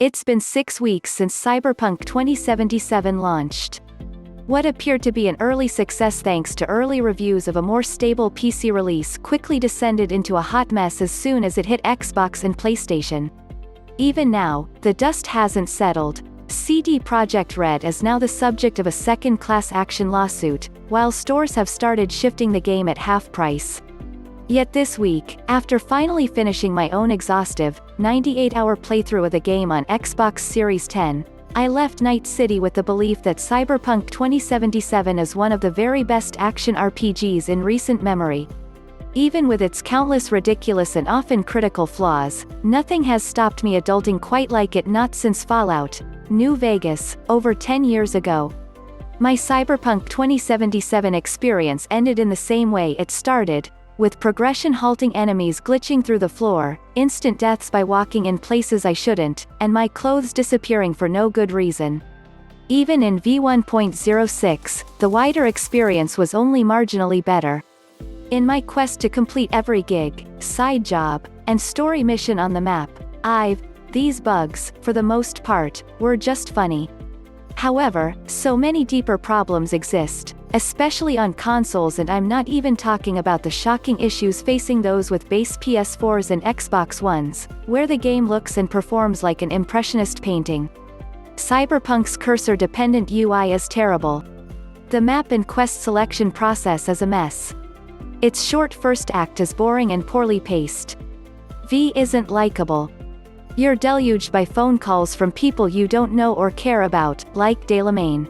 It's been 6 weeks since Cyberpunk 2077 launched. What appeared to be an early success thanks to early reviews of a more stable PC release quickly descended into a hot mess as soon as it hit Xbox and PlayStation. Even now, the dust hasn't settled. CD Projekt Red is now the subject of a second class action lawsuit, while stores have started shifting the game at half price. Yet this week, after finally finishing my own exhaustive, 98-hour playthrough of the game on Xbox Series X, I left Night City with the belief that Cyberpunk 2077 is one of the very best action RPGs in recent memory. Even with its countless ridiculous and often critical flaws, nothing has stopped me adulting quite like it, not since Fallout New Vegas, over 10 years ago. My Cyberpunk 2077 experience ended in the same way it started, with progression-halting enemies glitching through the floor, instant deaths by walking in places I shouldn't, and my clothes disappearing for no good reason. Even in V1.06, the wider experience was only marginally better. In my quest to complete every gig, side job, and story mission on the map, these bugs, for the most part, were just funny. However, so many deeper problems exist, especially on consoles, and I'm not even talking about the shocking issues facing those with base PS4s and Xbox Ones, where the game looks and performs like an impressionist painting. Cyberpunk's cursor-dependent UI is terrible. The map and quest selection process is a mess. Its short first act is boring and poorly paced. V isn't likable. You're deluged by phone calls from people you don't know or care about, like Delamain.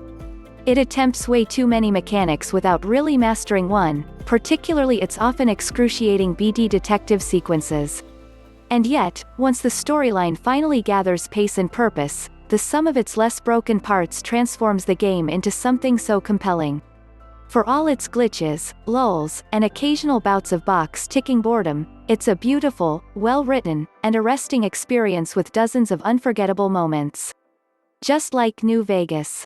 It attempts way too many mechanics without really mastering one, particularly its often excruciating BD detective sequences. And yet, once the storyline finally gathers pace and purpose, the sum of its less broken parts transforms the game into something so compelling. For all its glitches, lulls, and occasional bouts of box-ticking boredom, it's a beautiful, well-written, and arresting experience with dozens of unforgettable moments. Just like New Vegas.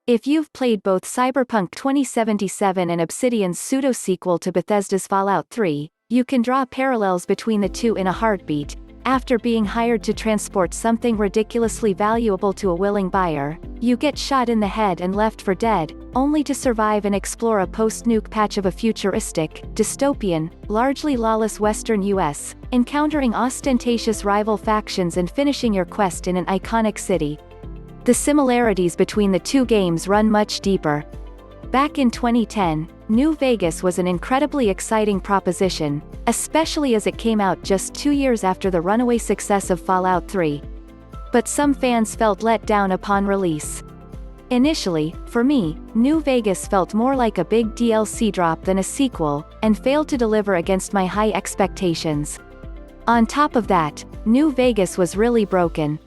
If you've played both Cyberpunk 2077 and Obsidian's pseudo-sequel to Bethesda's Fallout 3, you can draw parallels between the two in a heartbeat. After being hired to transport something ridiculously valuable to a willing buyer, you get shot in the head and left for dead, only to survive and explore a post-nuke patch of a futuristic, dystopian, largely lawless Western US, encountering ostentatious rival factions and finishing your quest in an iconic city. The similarities between the two games run much deeper. Back in 2010, New Vegas was an incredibly exciting proposition, especially as it came out just 2 years after the runaway success of Fallout 3. But some fans felt let down upon release. Initially, for me, New Vegas felt more like a big DLC drop than a sequel, and failed to deliver against my high expectations. On top of that, New Vegas was really broken.